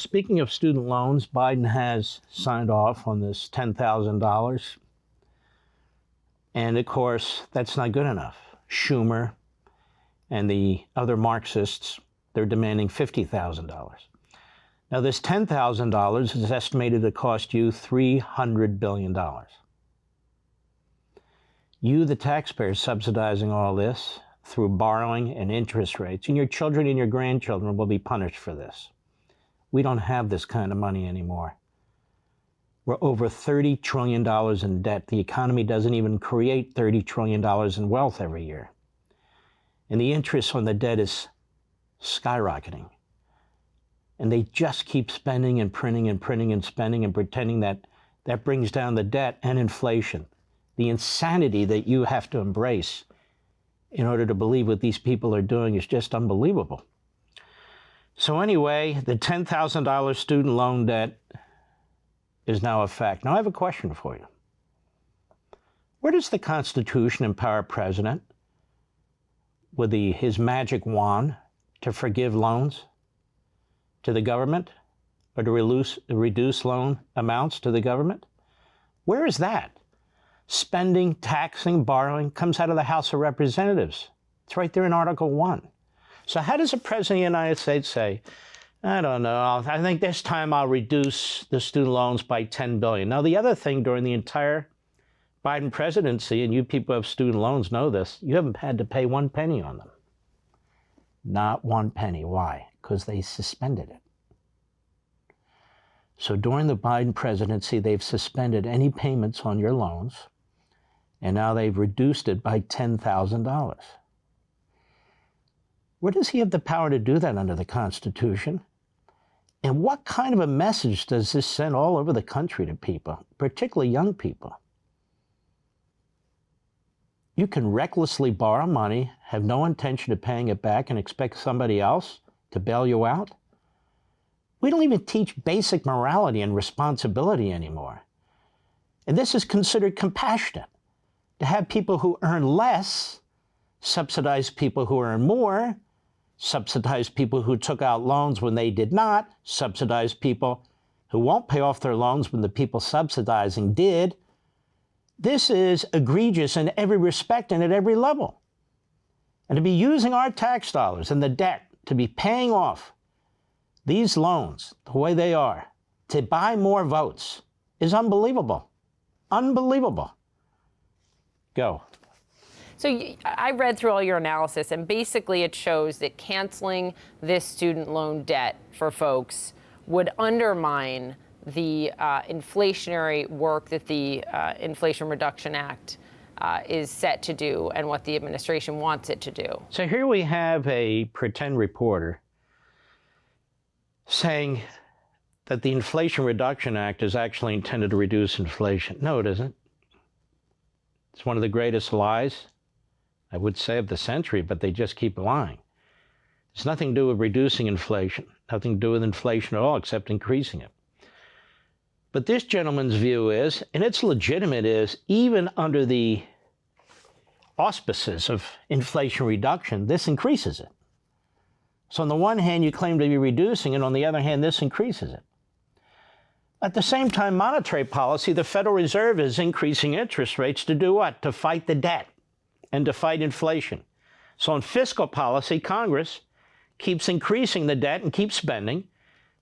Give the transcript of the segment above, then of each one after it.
speaking of student loans, Biden has signed off on this $10,000. And of course, that's not good enough. Schumer and the other Marxists, they're demanding $50,000. Now, this $10,000 is estimated to cost you $300 billion. You, the taxpayer, subsidizing all this through borrowing and interest rates, and your children and your grandchildren will be punished for this. We don't have this kind of money anymore. We're over $30 trillion in debt. The economy doesn't even create $30 trillion in wealth every year. And the interest on the debt is skyrocketing. And they just keep spending and printing and printing and spending and pretending that that brings down the debt and inflation. The insanity that you have to embrace in order to believe what these people are doing is just unbelievable. So anyway, the $10,000 student loan debt is now a fact. Now I have a question for you. Where does the Constitution empower a president with his magic wand to forgive loans to the government or to reduce loan amounts to the government? Where is that? Spending, taxing, borrowing comes out of the House of Representatives. It's right there in Article 1. So how does the President of the United States say, I don't know, I think this time I'll reduce the student loans by $10 billion. Now, the other thing during the entire Biden presidency, and you people who have student loans know this, you haven't had to pay one penny on them. Not one penny. Why? Because they suspended it. So during the Biden presidency, they've suspended any payments on your loans, and now they've reduced it by $10,000. Where does he have the power to do that under the Constitution? And what kind of a message does this send all over the country to people, particularly young people? You can recklessly borrow money, have no intention of paying it back, and expect somebody else to bail you out? We don't even teach basic morality and responsibility anymore. And this is considered compassionate, to have people who earn less subsidize people who earn more, subsidize people who took out loans when they did not, subsidize people who won't pay off their loans when the people subsidizing did. This is egregious in every respect and at every level. And to be using our tax dollars and the debt to be paying off these loans the way they are, to buy more votes, is unbelievable. Unbelievable. Go. So I read through all your analysis, and basically it shows that canceling this student loan debt for folks would undermine the inflationary work that the Inflation Reduction Act is set to do and what the administration wants it to do. So here we have a pretend reporter saying that the Inflation Reduction Act is actually intended to reduce inflation. No, it isn't. It's one of the greatest lies, I would say, of the century, but they just keep lying. It's nothing to do with reducing inflation, nothing to do with inflation at all, except increasing it. But this gentleman's view is, and it's legitimate, is even under the auspices of inflation reduction, this increases it. So on the one hand, you claim to be reducing it, on the other hand, this increases it. At the same time, monetary policy, the Federal Reserve is increasing interest rates to do what? To fight the debt and to fight inflation. So in fiscal policy, Congress keeps increasing the debt and keeps spending.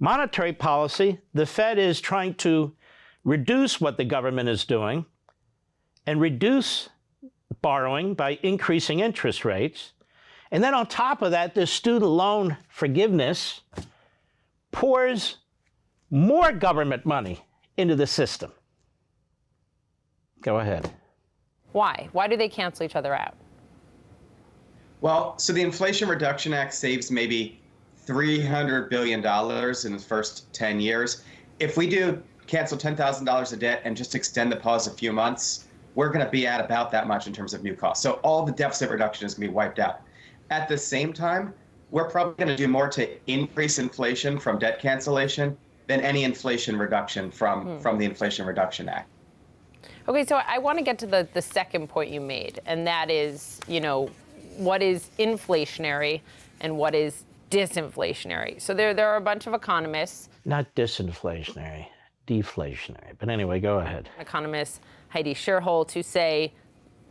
Monetary policy, the Fed is trying to reduce what the government is doing and reduce borrowing by increasing interest rates. And then on top of that, this student loan forgiveness pours more government money into the system. Go ahead. Why? Why do they cancel each other out? Well, so the Inflation Reduction Act saves maybe $300 billion in the first 10 years. If we do cancel $10,000 of debt and just extend the pause a few months, we're going to be at about that much in terms of new costs. So all the deficit reduction is going to be wiped out. At the same time, we're probably going to do more to increase inflation from debt cancellation than any inflation reduction from the Inflation Reduction Act. Okay, so I want to get to the second point you made, and that is, what is inflationary and what is disinflationary. So there are a bunch of economists. Not disinflationary, deflationary. But anyway, go ahead. Economist Heidi Shierholz, who say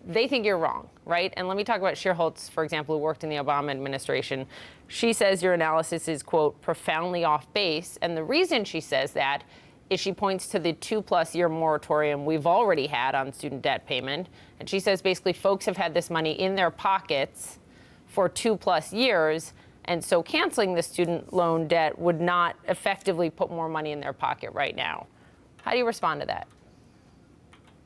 they think you're wrong, right? And let me talk about Shierholz, for example, who worked in the Obama administration. She says your analysis is, quote, profoundly off base. And the reason she says that is she points to the 2+ year moratorium we've already had on student debt payment. And she says basically folks have had this money in their pockets for 2+ years. And so canceling the student loan debt would not effectively put more money in their pocket right now. How do you respond to that?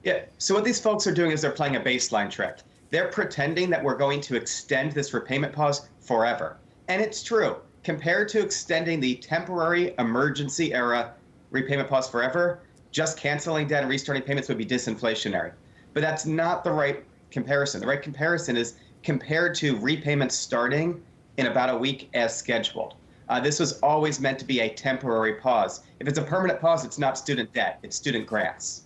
Yeah, so what these folks are doing is they're playing a baseline trick. They're pretending that we're going to extend this repayment pause forever. And it's true. Compared to extending the temporary emergency era repayment pause forever, just canceling debt and restarting payments would be disinflationary. But that's not the right comparison. The right comparison is compared to repayments starting in about a week as scheduled. This was always meant to be a temporary pause. If it's a permanent pause, it's not student debt, it's student grants.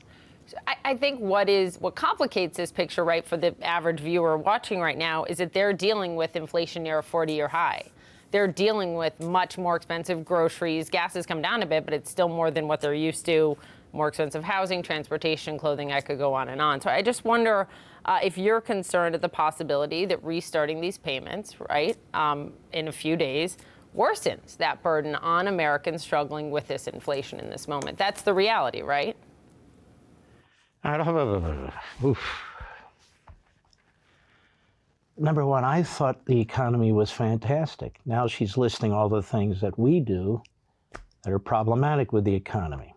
I think what complicates this picture, right, for the average viewer watching right now is that they're dealing with inflation near a 40-year high. They're dealing with much more expensive groceries. Gas has come down a bit, but it's still more than what they're used to. More expensive housing, transportation, clothing, I could go on and on. So I just wonder if you're concerned at the possibility that restarting these payments, right, in a few days, worsens that burden on Americans struggling with this inflation in this moment. That's the reality, right? Oof. Number one, I thought the economy was fantastic. Now she's listing all the things that we do that are problematic with the economy.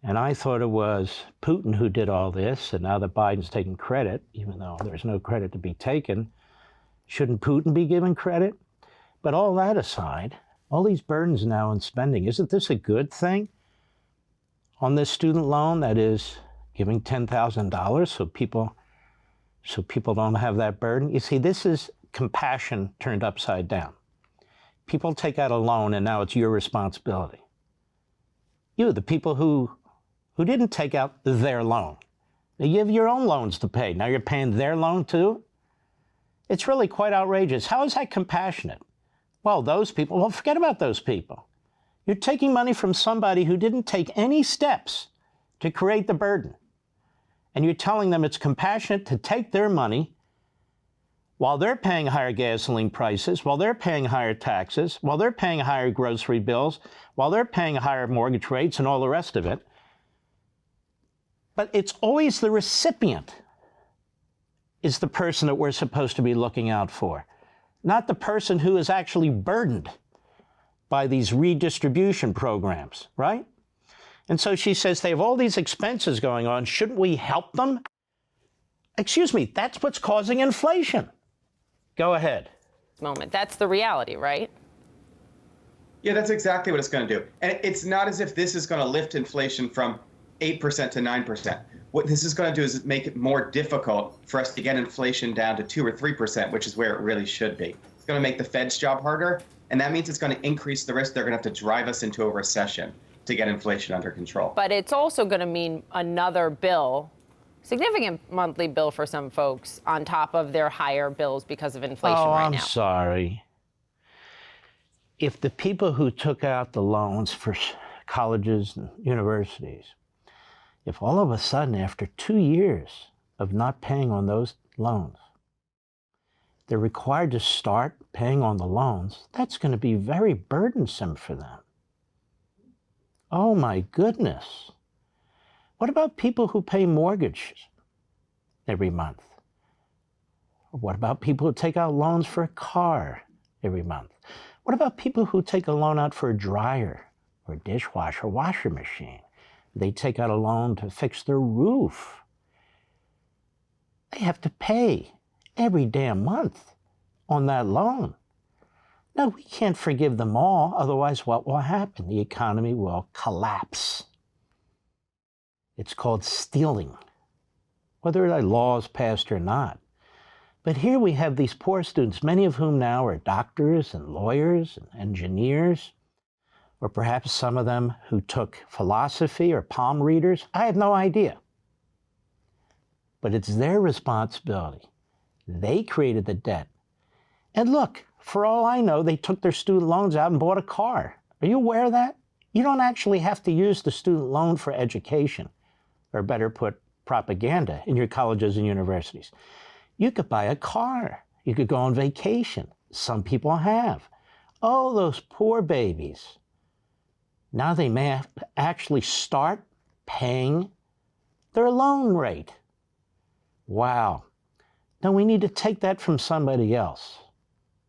And I thought it was Putin who did all this, and now that Biden's taking credit, even though there's no credit to be taken, shouldn't Putin be given credit? But all that aside, all these burdens now on spending, isn't this a good thing? On this student loan that is giving $10,000 so people don't have that burden. You see, this is compassion turned upside down. People take out a loan and now it's your responsibility. You, the people who didn't take out their loan. You have your own loans to pay. Now you're paying their loan too? It's really quite outrageous. How is that compassionate? Well, those people, well, forget about those people. You're taking money from somebody who didn't take any steps to create the burden. And you're telling them it's compassionate to take their money while they're paying higher gasoline prices, while they're paying higher taxes, while they're paying higher grocery bills, while they're paying higher mortgage rates and all the rest of it. But it's always the recipient is the person that we're supposed to be looking out for, not the person who is actually burdened by these redistribution programs, right? And so she says they have all these expenses going on. Shouldn't we help them? Excuse me, that's what's causing inflation. Go ahead. Moment. That's the reality, right? Yeah, that's exactly what it's going to do. And it's not as if this is going to lift inflation from 8% to 9%. What this is going to do is make it more difficult for us to get inflation down to 2 or 3%, which is where it really should be. It's going to make the Fed's job harder, and that means it's going to increase the risk they're going to have to drive us into a recession to get inflation under control. But it's also going to mean another bill, significant monthly bill for some folks on top of their higher bills because of inflation right now. I'm sorry. If the people who took out the loans for colleges and universities, if all of a sudden after 2 years of not paying on those loans, they're required to start paying on the loans, that's going to be very burdensome for them. Oh my goodness. What about people who pay mortgages every month? What about people who take out loans for a car every month? What about people who take a loan out for a dryer or a dishwasher, washer machine? They take out a loan to fix their roof. They have to pay every damn month on that loan. No, we can't forgive them all, otherwise what will happen? The economy will collapse. It's called stealing, whether a law is passed or not. But here we have these poor students, many of whom now are doctors and lawyers and engineers, or perhaps some of them who took philosophy or palm readers. I have no idea. But it's their responsibility. They created the debt. And look, for all I know, they took their student loans out and bought a car. Are you aware of that? You don't actually have to use the student loan for education, or better put, propaganda in your colleges and universities. You could buy a car. You could go on vacation. Some people have. Oh, those poor babies. Now they may have to actually start paying their loan rate. Wow. Now we need to take that from somebody else.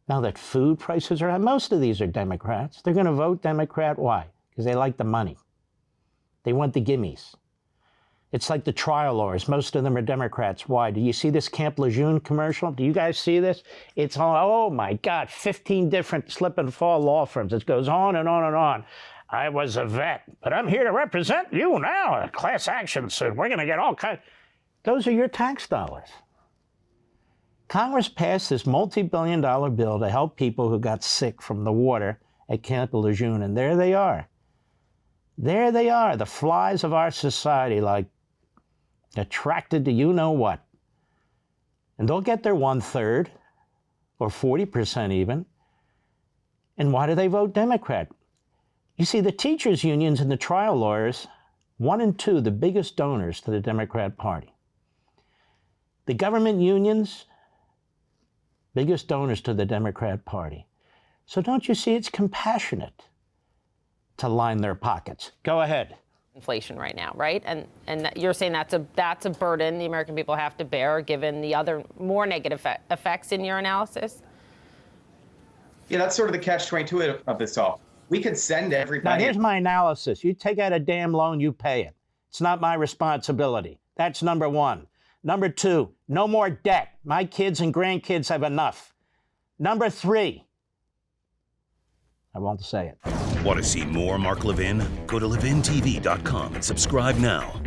Now that food prices are high, most of these are Democrats. They're going to vote Democrat. Why? Because they like the money. They want the gimmies. It's like the trial lawyers. Most of them are Democrats. Why? Do you see this Camp Lejeune commercial? Do you guys see this? It's on, oh my God, 15 different slip and fall law firms. It goes on and on and on. I was a vet, but I'm here to represent you now. A class action suit. We're going to get all kinds. Those are your tax dollars. Congress passed this multi-billion-dollar bill to help people who got sick from the water at Camp Lejeune, and there they are. There they are, the flies of our society, like attracted to you-know-what. And they'll get their 1/3, or 40% even. And why do they vote Democrat? You see, the teachers' unions and the trial lawyers, 1 and 2, the biggest donors to the Democrat Party. The government unions, biggest donors to the Democrat Party. So don't you see it's compassionate to line their pockets? Go ahead. Inflation right now, right? And you're saying that's a burden the American people have to bear, given the other more negative effects in your analysis? Yeah, that's sort of the catch-22 of this all. We could send Now, everybody. here's my analysis. You take out a damn loan, you pay it. It's not my responsibility. That's number one. Number two, no more debt. My kids and grandkids have enough. Number three, I won't say it. Want to see more Mark Levin? Go to LevinTV.com and subscribe now.